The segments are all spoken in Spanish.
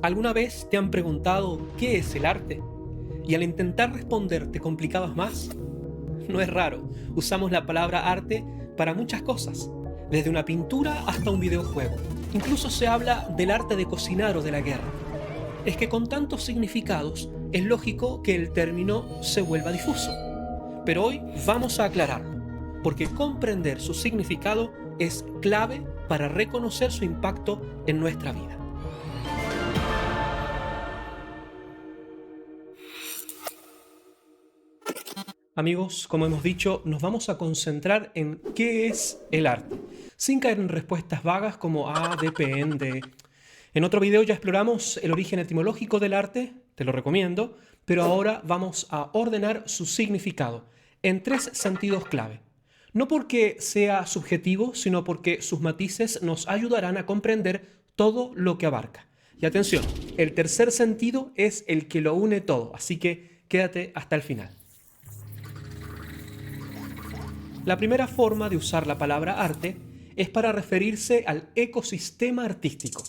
¿Alguna vez te han preguntado qué es el arte? Y al intentar responder te complicabas más. No es raro, usamos la palabra arte para muchas cosas, desde una pintura hasta un videojuego. Incluso se habla del arte de cocinar o de la guerra. Es que con tantos significados es lógico que el término se vuelva difuso. Pero hoy vamos a aclararlo, porque comprender su significado es clave para reconocer su impacto en nuestra vida. Amigos, como hemos dicho, nos vamos a concentrar en qué es el arte, sin caer en respuestas vagas como depende. En otro video ya exploramos el origen etimológico del arte, te lo recomiendo, pero ahora vamos a ordenar su significado en tres sentidos clave. No porque sea subjetivo, sino porque sus matices nos ayudarán a comprender todo lo que abarca. Y atención, el tercer sentido es el que lo une todo, así que quédate hasta el final. La primera forma de usar la palabra arte es para referirse al ecosistema artístico,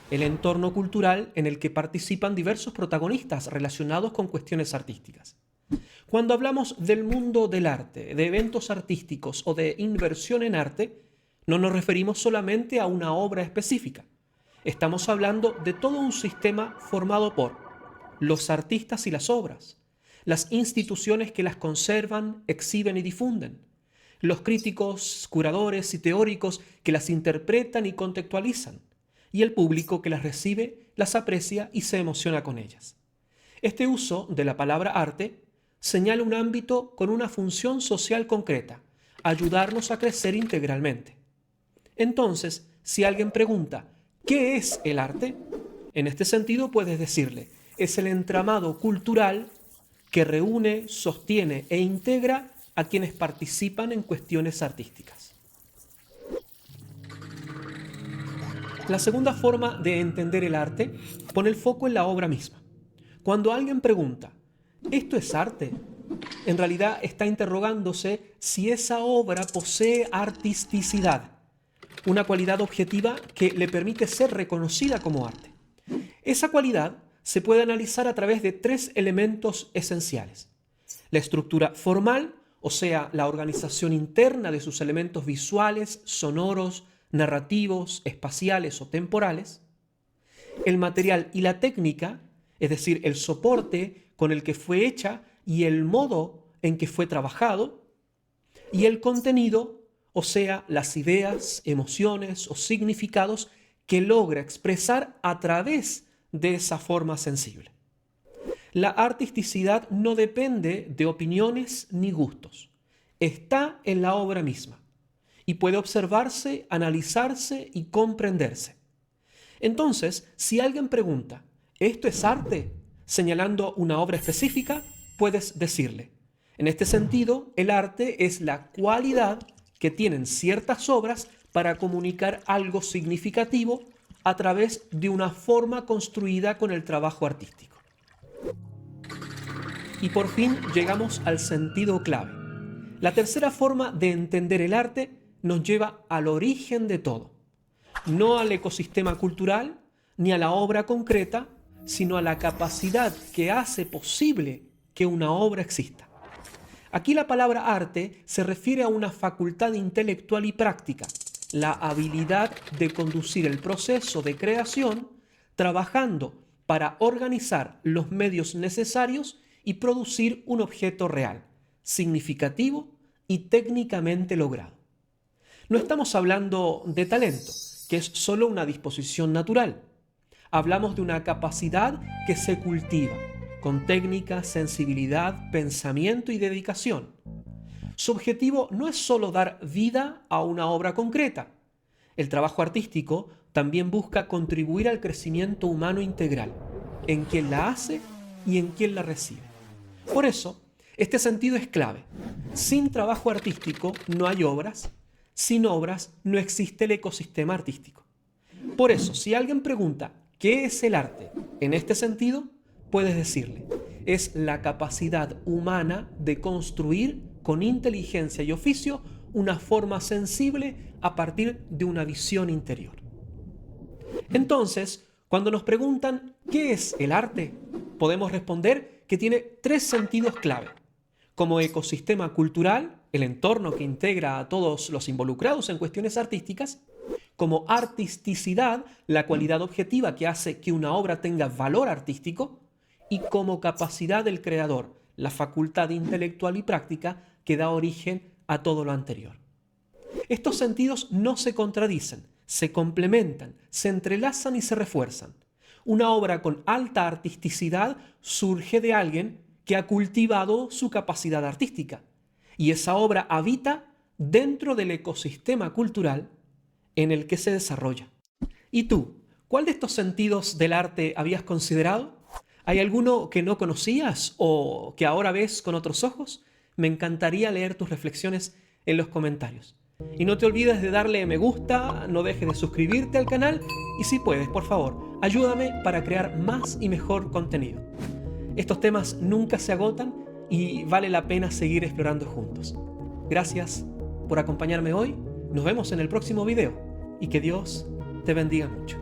el entorno cultural en el que participan diversos protagonistas relacionados con cuestiones artísticas. Cuando hablamos del mundo del arte, de eventos artísticos o de inversión en arte, no nos referimos solamente a una obra específica. Estamos hablando de todo un sistema formado por los artistas y las obras, las instituciones que las conservan, exhiben y difunden, los críticos, curadores y teóricos que las interpretan y contextualizan, y el público que las recibe, las aprecia y se emociona con ellas. Este uso de la palabra arte señala un ámbito con una función social concreta, ayudarnos a crecer integralmente. Entonces, si alguien pregunta, ¿qué es el arte? En este sentido puedes decirle, es el entramado cultural que reúne, sostiene e integra a quienes participan en cuestiones artísticas. La segunda forma de entender el arte pone el foco en la obra misma. Cuando alguien pregunta, ¿esto es arte?, en realidad está interrogándose si esa obra posee artisticidad, una cualidad objetiva que le permite ser reconocida como arte. Esa cualidad se puede analizar a través de tres elementos esenciales: la estructura formal, o sea, la organización interna de sus elementos visuales, sonoros, narrativos, espaciales o temporales; el material y la técnica, es decir, el soporte con el que fue hecha y el modo en que fue trabajado; y el contenido, o sea, las ideas, emociones o significados que logra expresar a través de esa forma sensible. La artisticidad no depende de opiniones ni gustos. Está en la obra misma y puede observarse, analizarse y comprenderse. Entonces, si alguien pregunta, ¿esto es arte?, señalando una obra específica, puedes decirle, en este sentido, el arte es la cualidad que tienen ciertas obras para comunicar algo significativo a través de una forma construida con el trabajo artístico. Y por fin llegamos al sentido clave. La tercera forma de entender el arte nos lleva al origen de todo, no al ecosistema cultural ni a la obra concreta, sino a la capacidad que hace posible que una obra exista. Aquí la palabra arte se refiere a una facultad intelectual y práctica, la habilidad de conducir el proceso de creación trabajando para organizar los medios necesarios y producir un objeto real, significativo y técnicamente logrado. No estamos hablando de talento, que es solo una disposición natural. Hablamos de una capacidad que se cultiva, con técnica, sensibilidad, pensamiento y dedicación. Su objetivo no es solo dar vida a una obra concreta. El trabajo artístico también busca contribuir al crecimiento humano integral, en quien la hace y en quien la recibe. Por eso, este sentido es clave. Sin trabajo artístico no hay obras, sin obras no existe el ecosistema artístico. Por eso, si alguien pregunta, ¿qué es el arte?, en este sentido, puedes decirle, es la capacidad humana de construir con inteligencia y oficio una forma sensible a partir de una visión interior. Entonces, Cuando nos preguntan ¿qué es el arte?, podemos responder que tiene 3 sentidos clave. Como ecosistema cultural, el entorno que integra a todos los involucrados en cuestiones artísticas; como artisticidad, la cualidad objetiva que hace que una obra tenga valor artístico; y como capacidad del creador, la facultad intelectual y práctica que da origen a todo lo anterior. Estos sentidos no se contradicen, se complementan, se entrelazan y se refuerzan. Una obra con alta artisticidad surge de alguien que ha cultivado su capacidad artística, y esa obra habita dentro del ecosistema cultural en el que se desarrolla. ¿Y tú? ¿Cuál de estos sentidos del arte habías considerado? ¿Hay alguno que no conocías o que ahora ves con otros ojos? Me encantaría leer tus reflexiones en los comentarios. Y no te olvides de darle me gusta, no dejes de suscribirte al canal y si puedes, por favor, ayúdame para crear más y mejor contenido. Estos temas nunca se agotan y vale la pena seguir explorando juntos. Gracias por acompañarme hoy, nos vemos en el próximo video y que Dios te bendiga mucho.